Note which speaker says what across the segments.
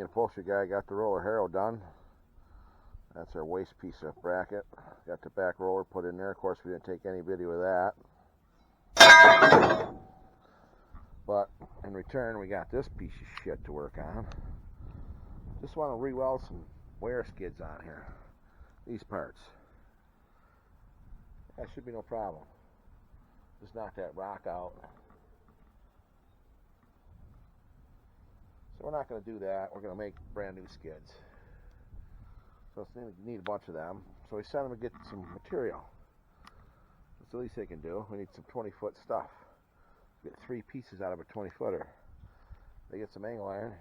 Speaker 1: me and upholstery guy got the roller harrow done. That's our waste piece of bracket. Got the back roller put in there. Of course, we didn't take any video of that. But in return, we got this piece of shit to work on. Just want to re-weld some wear skids on here. These parts. That should be no problem. Just knock that rock out. So we're not going to do that. We're going to make brand new skids. So it's need a bunch of them. So we sent them to get some material. That's the least they can do. We need some 20-foot stuff. Get 3 pieces out of a 20-footer. They get some angle iron.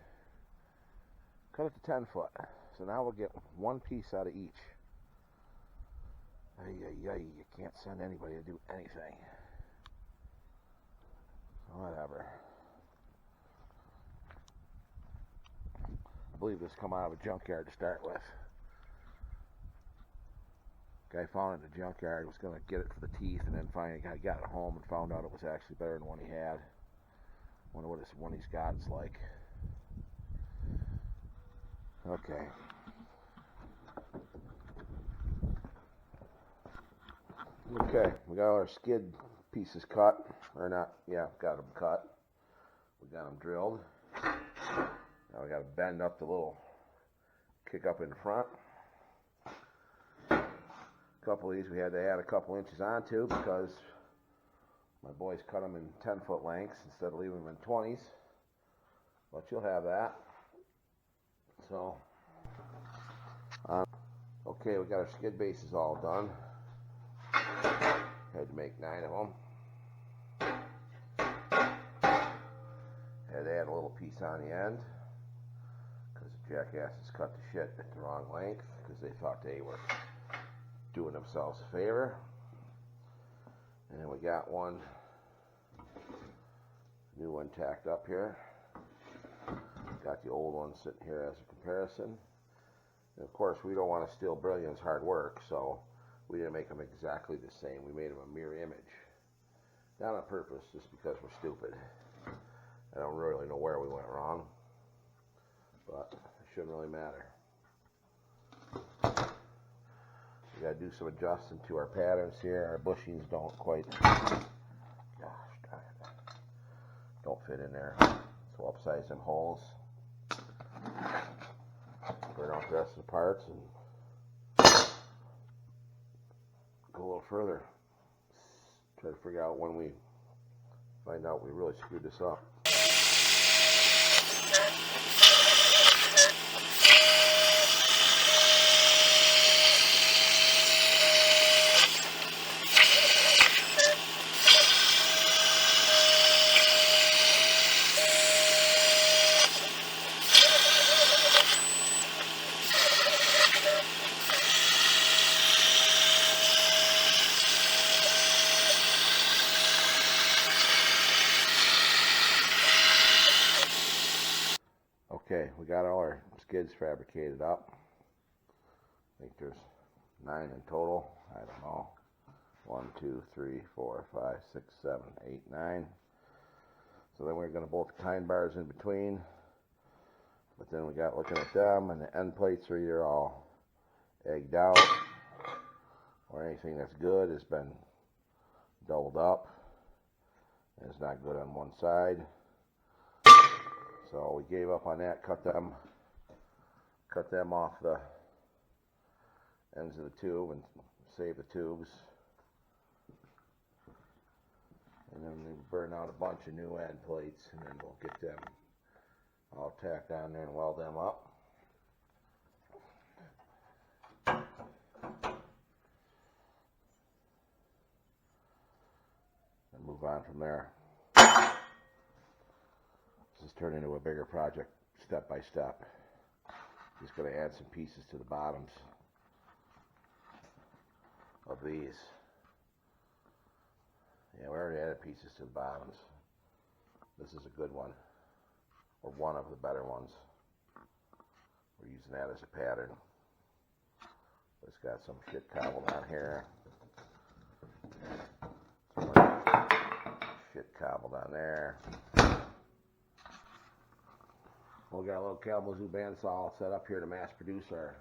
Speaker 1: Cut it to 10 foot. So now we'll get 1 piece out of each. You can't send anybody to do anything. Whatever. I believe this come out of a junkyard to start with. Guy found it in the junkyard, was going to get it for the teeth, and then finally got it home and found out it was actually better than one he had. Wonder what this one he's got is like. Okay. Okay, we got our skid pieces cut, or not, yeah, got them cut. We got them drilled. Now we got to bend up the little kick up in front. A couple of these we had to add a couple inches onto because my boys cut them in 10-foot lengths instead of leaving them in 20s. But you'll have that. So, okay, we got our skid bases all done. Had to make 9 of them. Had to add a little piece on the end because the jackasses cut the shit at the wrong length because they thought they were doing themselves a favor. And then we got one new one tacked up here. Got the old one sitting here as a comparison. And of course, we don't want to steal Brillion's hard work, so we didn't make them exactly the same. We made them a mirror image. Not on purpose, just because we're stupid. I don't really know where we went wrong, but it shouldn't really matter. We got to do some adjusting to our patterns here. Our bushings don't quite, gosh darn it, don't fit in there. So we'll upsize them holes. Burn off the rest of the parts and go a little further. Try to figure out when we find out we really screwed this up. Okay, we got all our skids fabricated up. I think there's 9 in total. I don't know. 1, 2, 3, 4, 5, 6, 7, 8, 9. So then we're going to bolt the kind bars in between. But then we got looking at them, and the end plates are either all egged out, or anything that's good has been doubled up, and it's not good on one side. So we gave up on that, cut them off the ends of the tube and save the tubes. And then we burn out a bunch of new end plates, and then we'll get them all tacked on there and weld them up. And move on from there. This has turned into a bigger project step by step. Just going to add some pieces to the bottoms of these. Yeah, we already added pieces to the bottoms. This is a good one, or one of the better ones. We're using that as a pattern. It's got some shit cobbled on here. Some more shit cobbled on there. We got a little Kalamazoo bandsaw set up here to mass produce our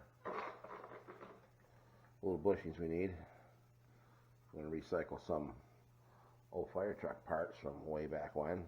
Speaker 1: little bushings we need. We're going to recycle some old fire truck parts from way back when.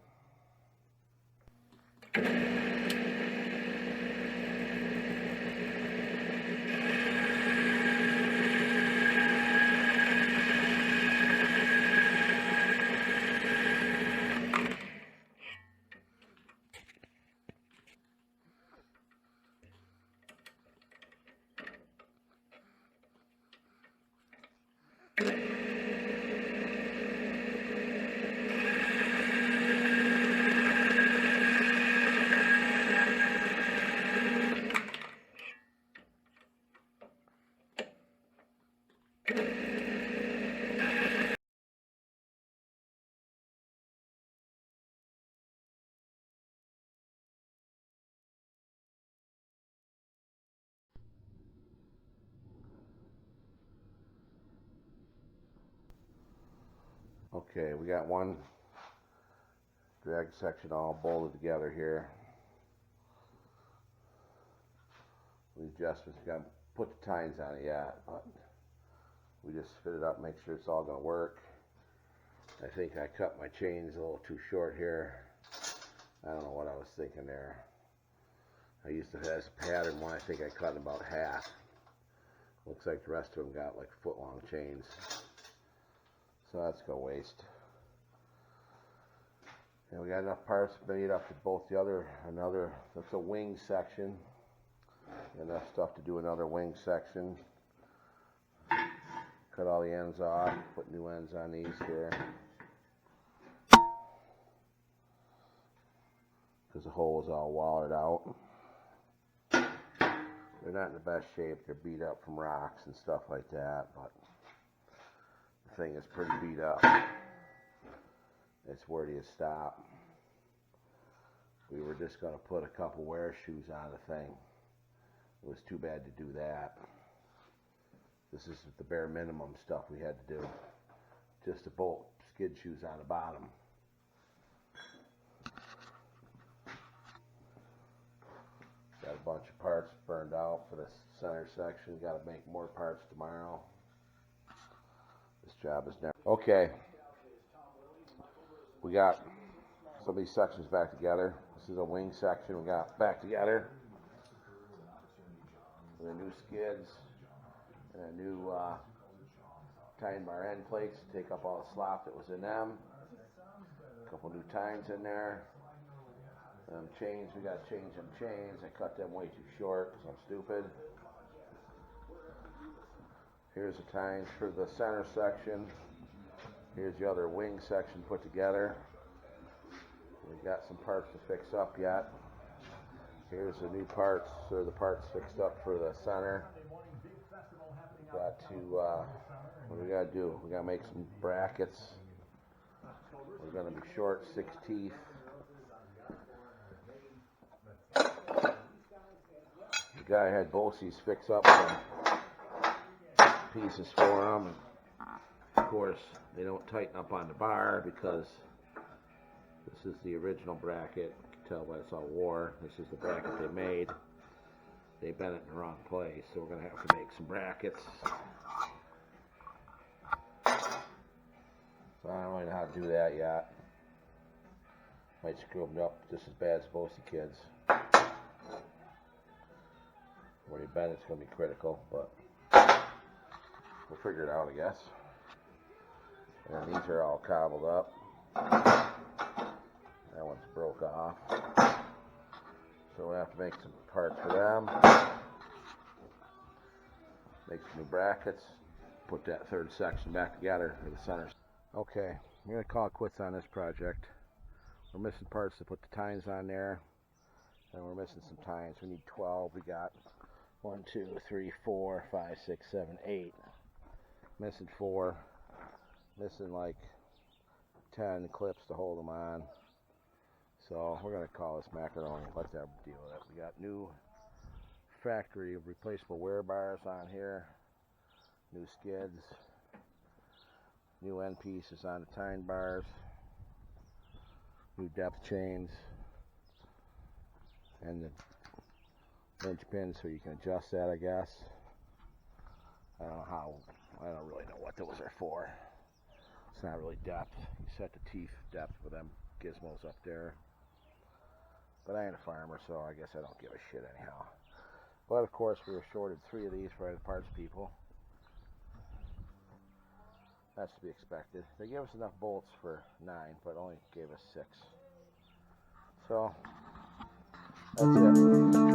Speaker 1: Okay, we got one drag section all bolted together here. The adjustments, got to put the tines on it yet, but we just fit it up, make sure it's all going to work. I think I cut my chains a little too short here. I don't know what I was thinking there. I used to have this pattern one, I think I cut about half. Looks like the rest of them got like foot-long chains. So that's go waste. And we got enough parts made up to both that's a wing section. Enough stuff to do another wing section. Cut all the ends off, put new ends on these here. Because the hole is all wallered out. They're not in the best shape, they're beat up from rocks and stuff like that, but the thing is pretty beat up. It's where do you stop? We were just going to put a couple wear shoes on the thing. It was too bad to do that. This is the bare minimum stuff we had to do. Just to bolt skid shoes on the bottom. Got a bunch of parts burned out for the center section. Got to make more parts tomorrow. This job is never... Okay. We got some of these sections back together. This is a wing section we got back together. With the new skids and a new tying bar end plates to take up all the slop that was in them. A couple new tines in there. Chains, we got to change them chains. I cut them way too short because I'm stupid. Here's the tines for the center section. Here's the other wing section put together. We got some parts to fix up yet. Here's the new parts, or the parts fixed up for the center. Got to, what do we got to do? We got to make some brackets. We're going to be short 6 teeth. The guy had BOSI's fix up some pieces for them. And of course, they don't tighten up on the bar because this is the original bracket. You can tell by it's all wore. This is the bracket they made. They bent it in the wrong place, so we're going to have to make some brackets. So I don't really know how to do that yet. Might screw them up just as bad as BOSI kids. Where you bend it's going to be critical, but we'll figure it out, I guess. And these are all cobbled up. That one's broke off. So we'll have to make some parts for them. Make some new brackets. Put that third section back together for the center. Okay, I'm going to call it quits on this project. We're missing parts to put the tines on there. And we're missing some tines. We need 12. We got 1, 2, 3, 4, 5, 6, 7, 8. Missing 4. Missing like 10 clips to hold them on. So we're going to call this macaroni and let them deal with it. We got new factory replaceable wear bars on here. New skids. New end pieces on the tine bars. New depth chains. and the linch pin so you can adjust that, I guess. I don't know how, I don't really know what those are for. It's not really depth. You set the teeth depth with them gizmos up there. But I ain't a farmer, so I guess I don't give a shit anyhow. But of course we were shorted 3 of these for the parts people. That's to be expected. They gave us enough bolts for 9, but only gave us 6. So, that's it.